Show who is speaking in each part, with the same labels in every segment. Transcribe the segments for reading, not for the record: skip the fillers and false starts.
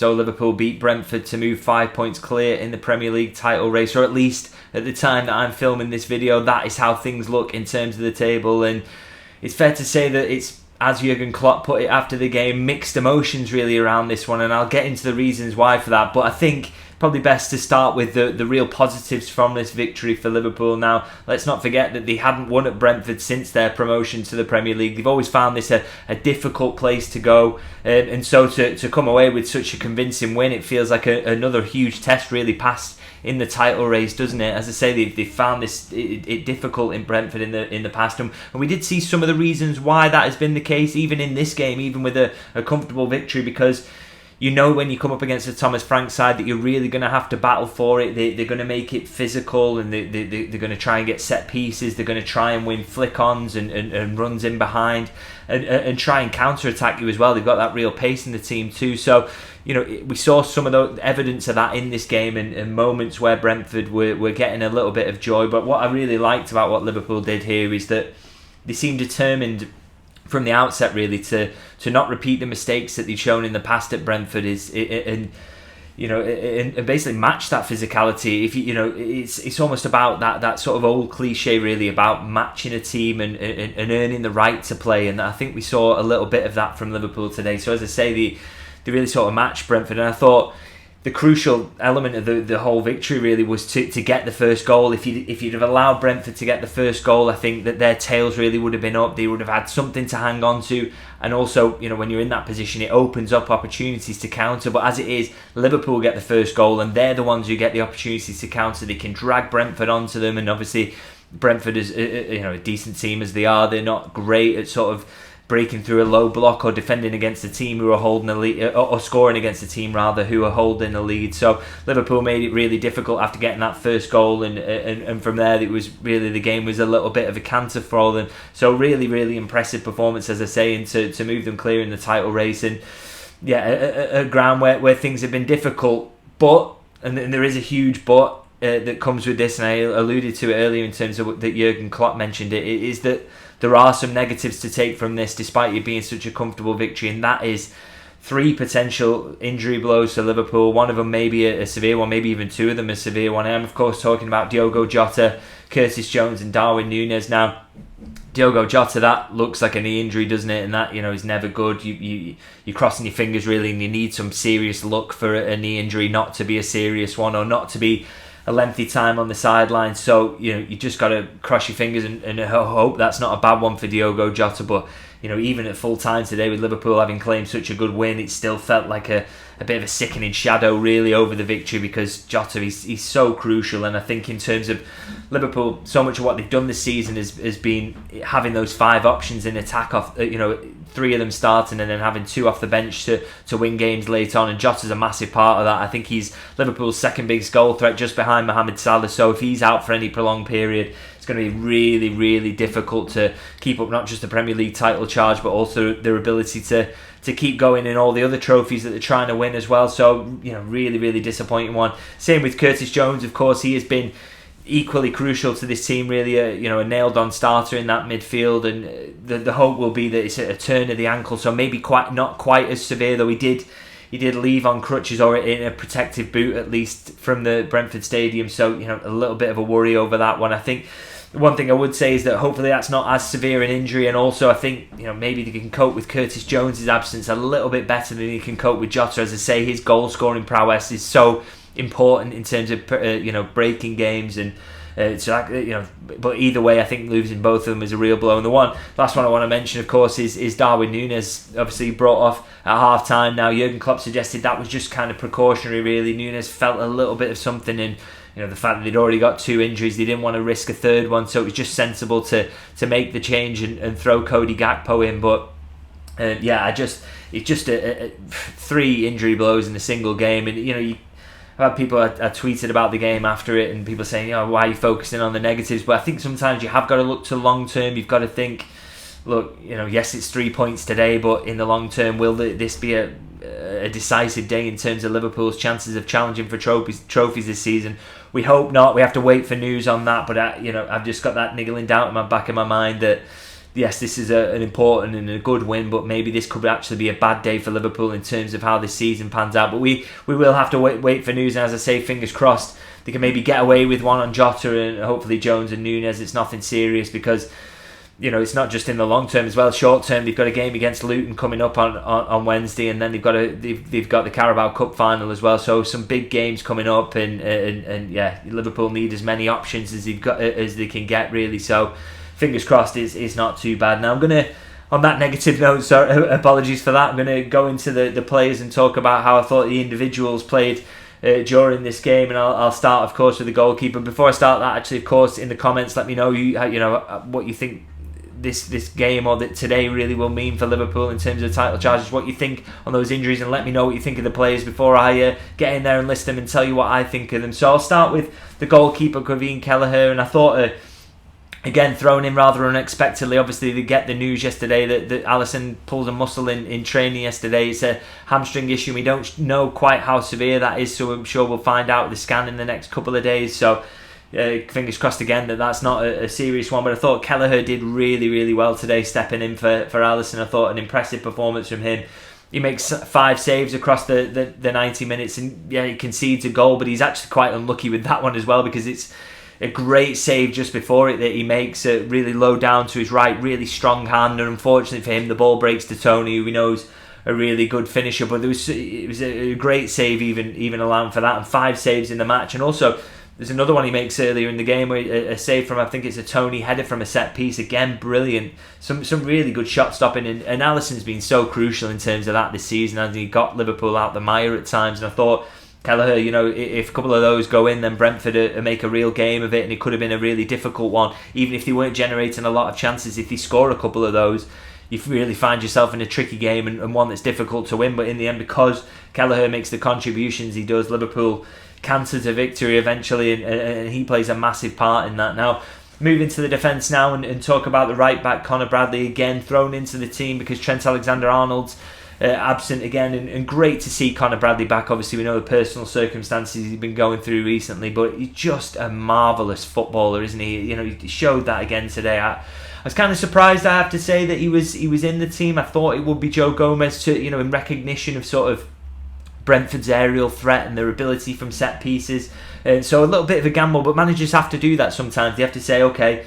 Speaker 1: So Liverpool beat Brentford to move 5 points clear in the Premier League title race, or at least at the time that I'm filming this video, that is how things look in terms of the table. And it's fair to say that it's, as Jurgen Klopp put it after the game, mixed emotions really around this one, and I'll get into the reasons why for that. But I think probably best to start with the real positives from this victory for Liverpool. Now, let's not forget that they hadn't won at Brentford since their promotion to the Premier League. They've always found this a difficult place to go, and so to come away with such a convincing win, it feels like another huge test really passed in the title race, doesn't it? As I say, they found this it difficult in Brentford in the past, and we did see some of the reasons why that has been the case, even in this game, even with a comfortable victory, because you know when you come up against a Thomas Frank side that you're really going to have to battle for it. They're going to make it physical, and they're going to try and get set pieces. They're going to try and win flick-ons and runs in behind, and try and counter-attack you as well. They've got that real pace in the team too. So, you know, we saw some of the evidence of that in this game, and moments where Brentford were getting a little bit of joy. But what I really liked about what Liverpool did here is that they seemed determined from the outset really to not repeat the mistakes that they'd shown in the past at Brentford, and basically match that physicality. If you know, it's almost about that sort of old cliche really about matching a team and earning the right to play, and I think we saw a little bit of that from Liverpool today. So as I say, they really sort of matched Brentford, and I thought the crucial element of the whole victory really was to get the first goal. If you'd have allowed Brentford to get the first goal, I think that their tails really would have been up. They would have had something to hang on to, and also, you know, when you're in that position, it opens up opportunities to counter. But as it is, Liverpool get the first goal, and they're the ones who get the opportunities to counter. They can drag Brentford onto them, and obviously Brentford is a decent team as they are. They're not great at sort of breaking through a low block or defending against a team who are holding a lead, or scoring against a team rather who are holding a lead. So Liverpool made it really difficult after getting that first goal, and from there it was really, the game was a little bit of a canter for them. So really impressive performance, as I say, and to move them clear in the title race. And yeah, a ground where things have been difficult, but, and there is a huge but that comes with this, and I alluded to it earlier in terms of that Jurgen Klopp mentioned it, is that there are some negatives to take from this, despite it being such a comfortable victory, and that is 3 potential injury blows for Liverpool. One of them may be a severe one, maybe even 2 of them a severe one. I'm of course talking about Diogo Jota, Curtis Jones and Darwin Nunez. Now, Diogo Jota, that looks like a knee injury, doesn't it? And that, you know, is never good. You're crossing your fingers really, and you need some serious luck for a knee injury not to be a serious one, or not to be a lengthy time on the sideline. So, you know, you just got to cross your fingers and hope that's not a bad one for Diogo Jota. But, you know, even at full time today, with Liverpool having claimed such a good win, it still felt like a bit of a sickening shadow really over the victory, because Jota, he's so crucial. And I think in terms of Liverpool, so much of what they've done this season has been having those 5 options in attack, off, you know, 3 of them starting and then having 2 off the bench to win games late on, and Jota's a massive part of that. I think he's Liverpool's second biggest goal threat, just behind Mohamed Salah. So if he's out for any prolonged period, it's going to be really difficult to keep up not just the Premier League title charge, but also their ability to keep going in all the other trophies that they're trying to win as well. So, you know, really disappointing one. Same with Curtis Jones, of course. He has been equally crucial to this team, really, a nailed-on starter in that midfield, and the hope will be that it's a turn of the ankle, so maybe not quite as severe, though he did leave on crutches or in a protective boot, at least, from the Brentford Stadium. So, you know, a little bit of a worry over that one. I think one thing I would say is that hopefully that's not as severe an injury, and also I think, you know, maybe they can cope with Curtis Jones' absence a little bit better than he can cope with Jota. As I say, his goal-scoring prowess is so important in terms of breaking games, and but either way, I think losing both of them is a real blow. And the last one I want to mention, of course, is Darwin Nunez, obviously brought off at half time. Now, Jurgen Klopp suggested that was just kind of precautionary really. Nunez felt a little bit of something, and you know, the fact that they'd already got 2 injuries, they didn't want to risk a third one, so it was just sensible to make the change and throw Cody Gakpo in. But it's just 3 injury blows in a single game. And you know, I've had people I tweeted about the game after it, and people saying, you know, why are you focusing on the negatives? But I think sometimes you have got to look to long term. You've got to think, look, you know, yes, it's 3 points today, but in the long term, will this be a decisive day in terms of Liverpool's chances of challenging for trophies this season? We hope not. We have to wait for news on that. But I've just got that niggling doubt in my back of my mind that yes, this is an important and a good win, but maybe this could actually be a bad day for Liverpool in terms of how this season pans out. But we will have to wait for news, and as I say, fingers crossed they can maybe get away with one on Jota and hopefully Jones and Nunez. It's nothing serious, because it's not just in the long term as well. Short term, they've got a game against Luton coming up on Wednesday, and then they've got the Carabao Cup final as well. So some big games coming up, and yeah, Liverpool need as many options as they can get, really. So fingers crossed it's not too bad. Now I'm gonna, on that negative note, sorry, apologies for that, I'm gonna go into the players and talk about how I thought the individuals played during this game, and I'll start, of course, with the goalkeeper. Before I start that, actually, of course, in the comments, let me know what you think this game or that today really will mean for Liverpool in terms of title charges, what you think on those injuries, and let me know what you think of the players before I get in there and list them and tell you what I think of them. So I'll start with the goalkeeper, Kevin Kelleher, and I thought again, thrown in rather unexpectedly. Obviously, they get the news yesterday that Alisson pulled a muscle in training yesterday. It's a hamstring issue. We don't know quite how severe that is, so I'm sure we'll find out with the scan in the next couple of days. So fingers crossed again that's not a serious one. But I thought Kelleher did really, really well today, stepping in for Alisson. I thought an impressive performance from him. He makes 5 saves across the 90 minutes, and yeah, he concedes a goal, but he's actually quite unlucky with that one as well, because it's a great save just before it that he makes, really low down to his right, really strong hand, and unfortunately for him, the ball breaks to Tony, who we know is a really good finisher. But it was a great save, even allowing for that, and 5 saves in the match. And also, there's another one he makes earlier in the game, where a save from, I think it's a Tony header from a set piece. Again, brilliant. Some really good shot stopping, and Alisson's been so crucial in terms of that this season, and he got Liverpool out the mire at times. And I thought Kelleher, if a couple of those go in, then Brentford make a real game of it, and it could have been a really difficult one, even if they weren't generating a lot of chances. If they score a couple of those, you really find yourself in a tricky game, and one that's difficult to win. But in the end, because Kelleher makes the contributions he does, Liverpool canter to victory eventually, and he plays a massive part in that. Now, moving to the defence now, and talk about the right back, Conor Bradley, again thrown into the team because Trent Alexander-Arnold's absent again, and great to see Conor Bradley back. Obviously, we know the personal circumstances he's been going through recently, but he's just a marvellous footballer, isn't he? He showed that again today. I was kind of surprised, I have to say, that he was in the team. I thought it would be Joe Gomez, in recognition of sort of Brentford's aerial threat and their ability from set pieces. So a little bit of a gamble, but managers have to do that sometimes. They have to say, okay,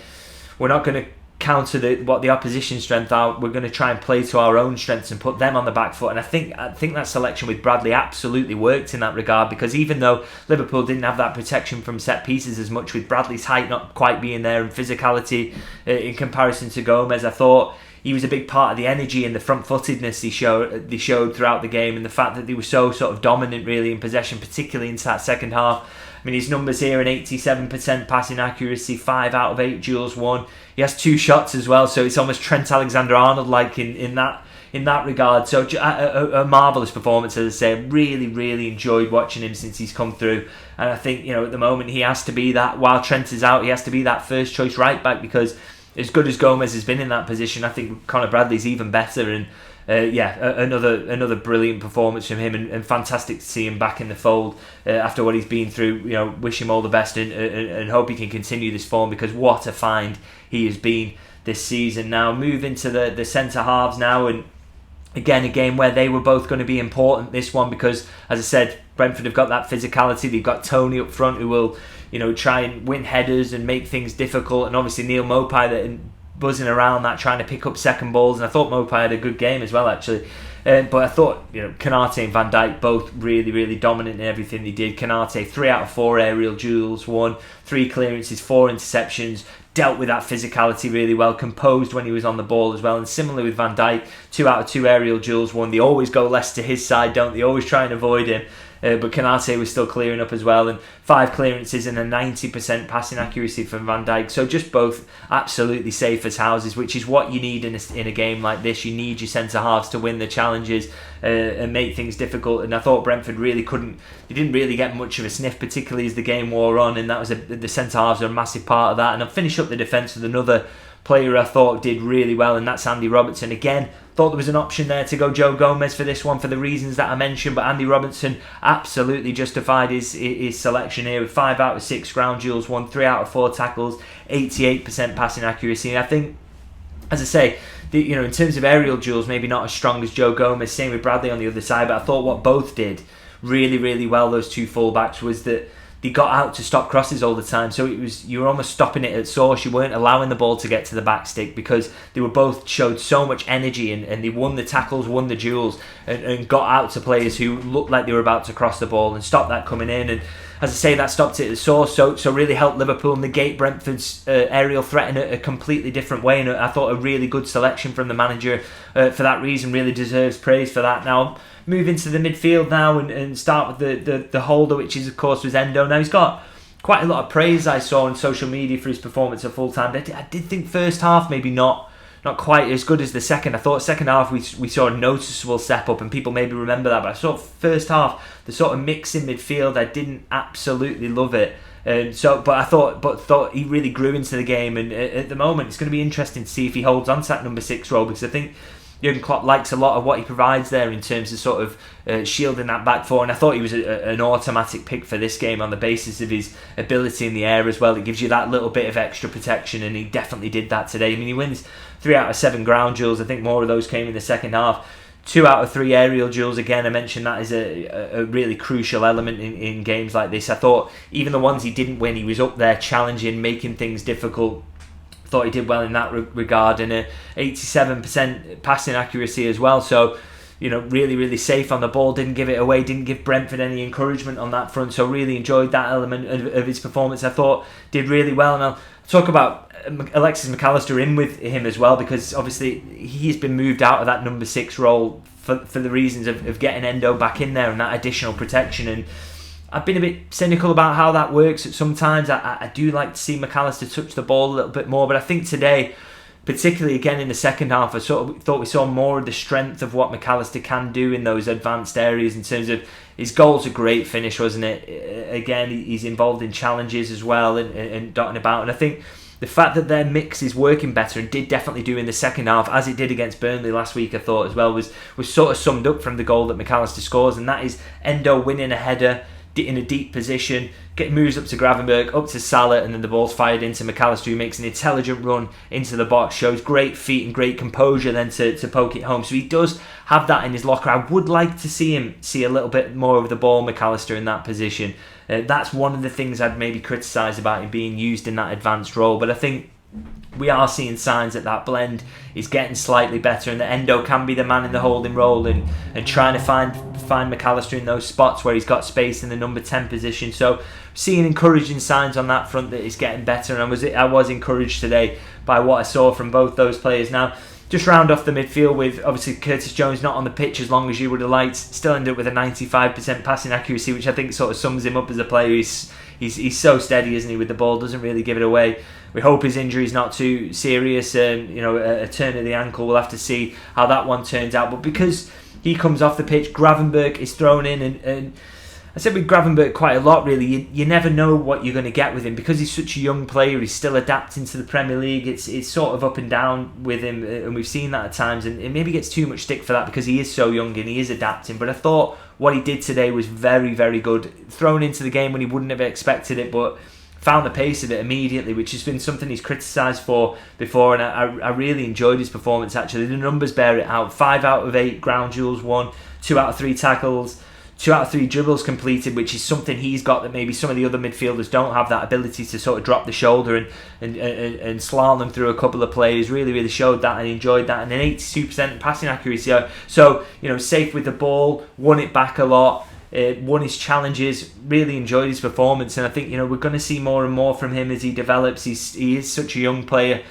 Speaker 1: we're not going to counter what the opposition strength are. We're going to try and play to our own strengths and put them on the back foot. And I think that selection with Bradley absolutely worked in that regard, because even though Liverpool didn't have that protection from set pieces as much, with Bradley's height not quite being there and physicality in comparison to Gomez, I thought he was a big part of the energy and the front-footedness they showed throughout the game, and the fact that they were so sort of dominant really in possession, particularly into that second half. I mean, his numbers here: an 87% passing accuracy, 5 out of 8 duels won. He has 2 shots as well, so it's almost Trent Alexander-Arnold like in that regard. So a marvellous performance, as I say. Really, really enjoyed watching him since he's come through, and I think at the moment he has to be that. While Trent is out, he has to be that first choice right back, because as good as Gomez has been in that position, I think Conor Bradley's even better. And another brilliant performance from him, and fantastic to see him back in the fold after what he's been through. Wish him all the best, and hope he can continue this form, because what a find he has been this season. Now, move into the centre halves now, and again, a game where they were both going to be important, this one, because, as I said, Brentford have got that physicality. They've got Tony up front, who will try and win headers and make things difficult, and obviously Neil Maupay that buzzing around that, trying to pick up second balls. And I thought Maupay had a good game as well, actually. But I thought Konate and Van Dijk both really, really dominant in everything they did. Konate, 3 out of 4 aerial duels won, 3 clearances, 4 interceptions, dealt with that physicality really well, composed when he was on the ball as well. And similarly with Van Dijk, 2 out of 2 aerial duels won. They always go less to his side, don't they? Always try and avoid him. But Konate was still clearing up as well, and 5 clearances and a 90% passing accuracy from Van Dijk. So just both absolutely safe as houses, which is what you need in a game like this. You need your centre halves to win the challenges and make things difficult. And I thought Brentford really they didn't really get much of a sniff, particularly as the game wore on, and that was the centre halves are a massive part of that. And I'll finish up the defence with another player I thought did really well, and that's Andy Robertson. Again, thought there was an option there to go Joe Gomez for this one for the reasons that I mentioned, but Andy Robertson absolutely justified his selection here with 5 out of 6 ground duels won, 3 out of 4 tackles, 88% passing accuracy. And I think as I say, in terms of aerial duels, maybe not as strong as Joe Gomez, same with Bradley on the other side, but I thought what both did really, really well, those two fullbacks, was that they got out to stop crosses all the time. So you were almost stopping it at source. You weren't allowing the ball to get to the back stick, because they were both showed so much energy, and they won the tackles, won the duels, and got out to players who looked like they were about to cross the ball and stopped that coming in. And as I say, that stopped it at the source, so really helped Liverpool negate Brentford's aerial threat in a completely different way. And I thought a really good selection from the manager for that reason. Really deserves praise for that. Now, move into the midfield now and start with the holder, which is, of course, was Endo. Now, he's got quite a lot of praise I saw on social media for his performance at full time, but I did think first half maybe not quite as good as the second. I thought second half we saw a noticeable step up, and people maybe remember that, but I saw first half the sort of mix in midfield, I didn't absolutely love it. But I thought he really grew into the game, and at the moment it's going to be interesting to see if he holds on to that number 6 role, because I think Jurgen Klopp likes a lot of what he provides there in terms of sort of shielding that back four, and I thought he was an automatic pick for this game on the basis of his ability in the air as well. It gives you that little bit of extra protection, and he definitely did that today. I mean, he wins 3 out of 7 ground duels. I think more of those came in the second half. 2 out of 3 aerial duels. Again, I mentioned that is a really crucial element in games like this. I thought even the ones he didn't win, he was up there challenging, making things difficult. Thought he did well in that regard, and a 87% passing accuracy as well. So, really, really safe on the ball. Didn't give it away. Didn't give Brentford any encouragement on that front. So really enjoyed that element of his performance. I thought did really well, and I'll talk about Alexis Mac Allister in with him as well, because obviously he's been moved out of that number 6 role for the reasons of getting Endo back in there and that additional protection. And I've been a bit cynical about how that works. Sometimes I do like to see Mac Allister touch the ball a little bit more, but I think today, particularly again in the second half, I sort of thought we saw more of the strength of what Mac Allister can do in those advanced areas. In terms of his goal's a great finish, wasn't it? Again, he's involved in challenges as well and dotting about. And I think the fact that their mix is working better, and did definitely do in the second half, as it did against Burnley last week, I thought as well, was sort of summed up from the goal that Mac Allister scores, and that is Endo winning a header in a deep position, moves up to Gravenberch, up to Salah, and then the ball's fired into Mac Allister, who makes an intelligent run into the box, shows great feet and great composure then to poke it home. So he does have that in his locker. I would like to see him see a little bit more of the ball, Mac Allister, in that position. That's one of the things I'd maybe criticise about him being used in that advanced role, but I think we are seeing signs that blend is getting slightly better, and that Endo can be the man in the holding role and trying to find Mac Allister in those spots where he's got space in the number 10 position. So seeing encouraging signs on that front that it's getting better, and I was encouraged today by what I saw from both those players. Now, just round off the midfield with obviously Curtis Jones not on the pitch as long as you would have liked, still ended up with a 95% passing accuracy, which I think sort of sums him up as a player. He's so steady, isn't he, with the ball, doesn't really give it away. We hope his injury is not too serious, a turn of the ankle. We'll have to see how that one turns out. But because he comes off the pitch, Gravenberch is thrown in, and I said with Gravenberch quite a lot really, you never know what you're going to get with him, because he's such a young player, he's still adapting to the Premier League. It's sort of up and down with him, and we've seen that at times, and it maybe gets too much stick for that because he is so young and he is adapting. But I thought what he did today was very, very good. Thrown into the game when he wouldn't have expected it, but found the pace of it immediately, which has been something he's criticised for before, and I really enjoyed his performance actually. The numbers bear it out. 5 out of 8 ground duels won, 2 out of 3 tackles, 2 out of 3 dribbles completed, which is something he's got that maybe some of the other midfielders don't have, that ability to sort of drop the shoulder and slalom through a couple of players. Really showed that and enjoyed that, and an 82% passing accuracy. So safe with the ball, won it back a lot. Won his challenges, really enjoyed his performance, and I think we're going to see more and more from him as he develops. He is such a young player,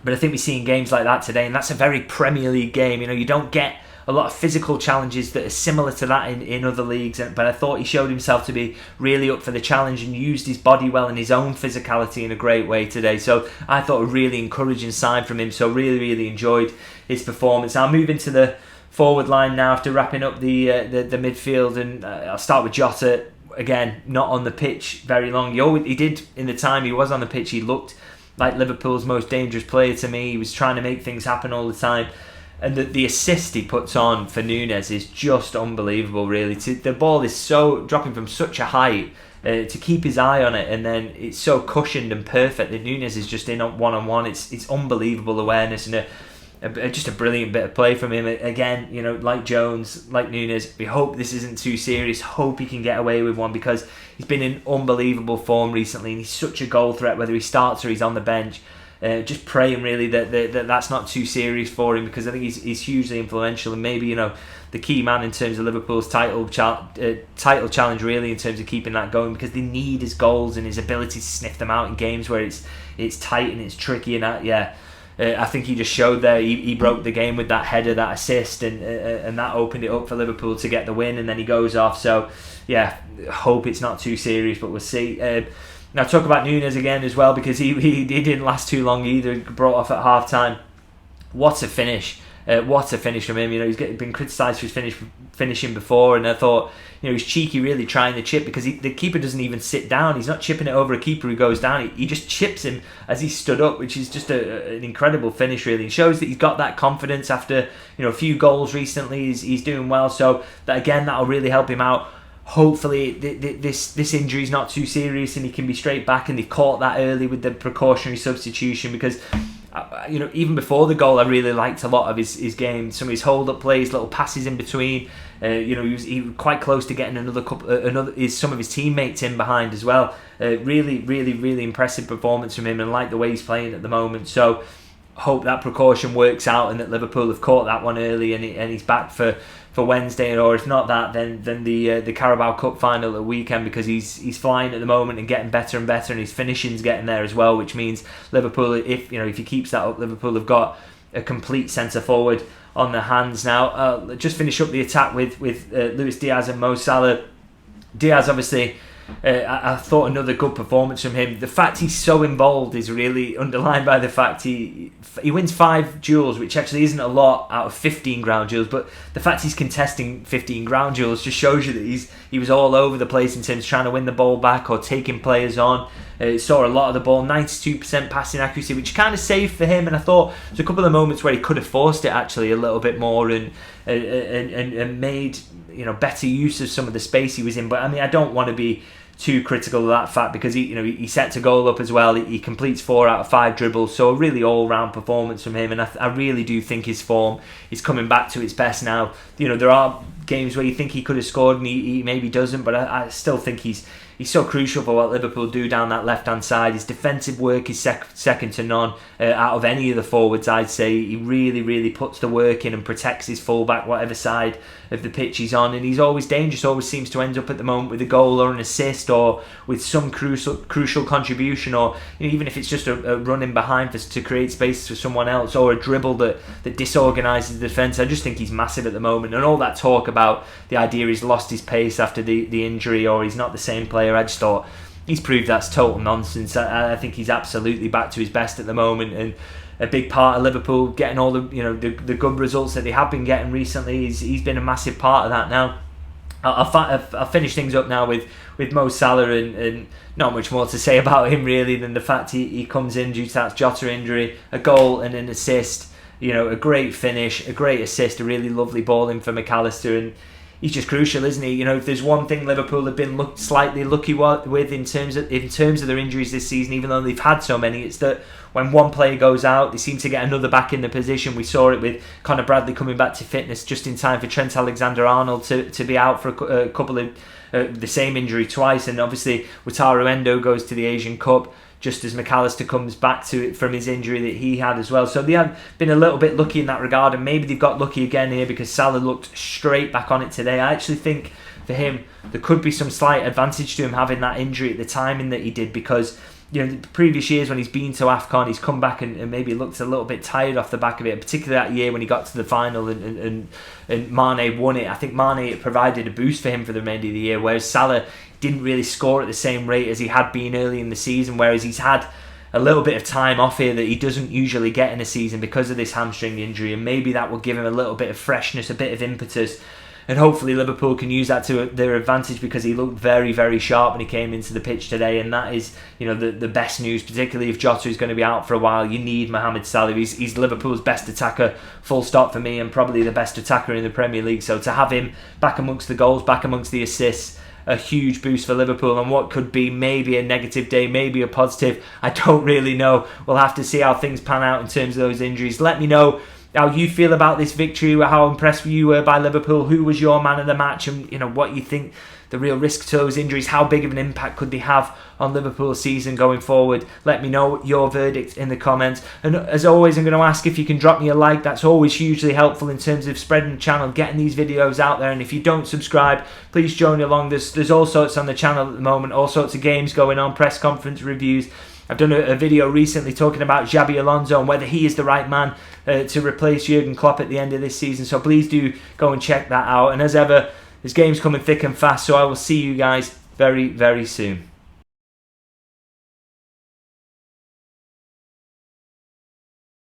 Speaker 1: but I think we see in games like that today, and that's a very Premier League game. You don't get a lot of physical challenges that are similar to that in other leagues, but I thought he showed himself to be really up for the challenge and used his body well and his own physicality in a great way today. So I thought a really encouraging sign from him, so really enjoyed his performance. I'll move into the forward line now after wrapping up the midfield, and I'll start with Jota. Again, not on the pitch very long. He did, in the time he was on the pitch, he looked like Liverpool's most dangerous player to me. He was trying to make things happen all the time, and the assist he puts on for Nunez is just unbelievable really. The ball is so dropping from such a height, to keep his eye on it, and then it's so cushioned and perfect that Nunez is just in one-on-one. It's unbelievable awareness and just a brilliant bit of play from him. Again, you know, like Jones, like Nunez, we hope this isn't too serious. Hope he can get away with one, because he's been in unbelievable form recently and he's such a goal threat, whether he starts or he's on the bench. Just praying really that that's not too serious for him, because I think he's hugely influential and maybe, you know, the key man in terms of Liverpool's title challenge, really, in terms of keeping that going, because they need his goals and his ability to sniff them out in games where it's tight and it's tricky. And that, I think he just showed there. He broke the game with that header, that assist, and that opened it up for Liverpool to get the win. And then he goes off. So yeah, hope it's not too serious, but we'll see. Now talk about Nunez again as well, because he didn't last too long either. He brought off at half time. What a finish! What a finish from him. You know, he's been criticised for his finishing before, and I thought, you know, he's cheeky really trying the chip, because the keeper doesn't even sit down. He's not chipping it over a keeper who goes down. He just chips him as he stood up, which is just an incredible finish really. It shows that he's got that confidence after, you know, a few goals recently. He's doing well, so that again, that'll really help him out. Hopefully this injury is not too serious and he can be straight back, and they caught that early with the precautionary substitution, because you know, even before the goal I really liked a lot of his game, some of his hold up plays, little passes in between. You know, he was quite close to getting some of his teammates in behind as well. Really impressive performance from him, and like the way he's playing at the moment. So hope that precaution works out and that Liverpool have caught that one early and he's back for Wednesday, or if not that, then the Carabao Cup final at the weekend, because he's flying at the moment and getting better and better, and his finishing's getting there as well, which means Liverpool, if he keeps that up, Liverpool have got a complete centre forward on their hands now. Just finish up the attack with Luis Diaz and Mo Salah. Diaz, obviously, I thought another good performance from him. The fact he's so involved is really underlined by the fact he wins 5 duels, which actually isn't a lot out of 15 ground duels, but the fact he's contesting 15 ground duels just shows you that he was all over the place in terms of trying to win the ball back or taking players on. Saw a lot of the ball, 92% passing accuracy, which kind of saved for him. And I thought there's a couple of moments where he could have forced it actually a little bit more and made, you know, better use of some of the space he was in. But I mean, I don't want to be too critical of that fact, because he sets a goal up as well. He completes 4 out of 5 dribbles, so a really all-round performance from him. And I really do think his form is coming back to its best now. You know, there are games where you think he could have scored and he maybe doesn't, but I still think he's so crucial for what Liverpool do down that left-hand side. His defensive work is second to none out of any of the forwards, I'd say. He really puts the work in and protects his fullback, whatever side of the pitch he's on, and he's always dangerous, always seems to end up at the moment with a goal or an assist or with some crucial contribution, or, you know, even if it's just a run in behind to create space for someone else, or a dribble that disorganises the defence. I just think he's massive at the moment, and all that talk about the idea he's lost his pace after the injury or he's not the same player, I just thought he's proved that's total nonsense. I think he's absolutely back to his best at the moment, and a big part of Liverpool getting all the good results that they have been getting recently. He's been a massive part of that. Now I'll finish things up now with Mo Salah, and not much more to say about him really than the fact he comes in due to that Jota injury, a goal and an assist, you know, a great finish, a great assist, a really lovely ball in for Mac Allister, and he's just crucial, isn't he? You know, if there's one thing Liverpool have been slightly lucky with in terms of their injuries this season, even though they've had so many, it's that when one player goes out, they seem to get another back in the position. We saw it with Conor Bradley coming back to fitness just in time for Trent Alexander-Arnold to be out for a couple of the same injury twice, and obviously Wataru Endo goes to the Asian Cup just as Mac Allister comes back to it from his injury that he had as well. So they have been a little bit lucky in that regard, and maybe they've got lucky again here because Salah looked straight back on it today. I actually think for him there could be some slight advantage to him having that injury at the timing that he did, because, you know, the previous years when he's been to AFCON, he's come back and maybe looked a little bit tired off the back of it, particularly that year when he got to the final and Mane won it. I think Mane provided a boost for him for the remainder of the year, whereas Salah didn't really score at the same rate as he had been early in the season, whereas he's had a little bit of time off here that he doesn't usually get in a season because of this hamstring injury, and maybe that will give him a little bit of freshness, a bit of impetus, and hopefully Liverpool can use that to their advantage, because he looked very sharp when he came into the pitch today, and that is, you know, the best news, particularly if Jota is going to be out for a while. You need Mohamed Salah. He's Liverpool's best attacker, full stop for me, and probably the best attacker in the Premier League. So to have him back amongst the goals, back amongst the assists, a huge boost for Liverpool, and what could be maybe a negative day, maybe a positive. I don't really know. We'll have to see how things pan out in terms of those injuries. Let me know how you feel about this victory, how impressed you were by Liverpool, who was your man of the match, and what you think the real risk to those injuries, how big of an impact could they have on Liverpool's season going forward. Let me know your verdict in the comments. And as always, I'm going to ask if you can drop me a like. That's always hugely helpful in terms of spreading the channel, getting these videos out there. And if you don't subscribe, please join along. There's all sorts on the channel at the moment, all sorts of games going on, press conference reviews. I've done a video recently talking about Xabi Alonso and whether he is the right man to replace Jurgen Klopp at the end of this season. So please do go and check that out. And as ever, there's games coming thick and fast, so I will see you guys very, very soon.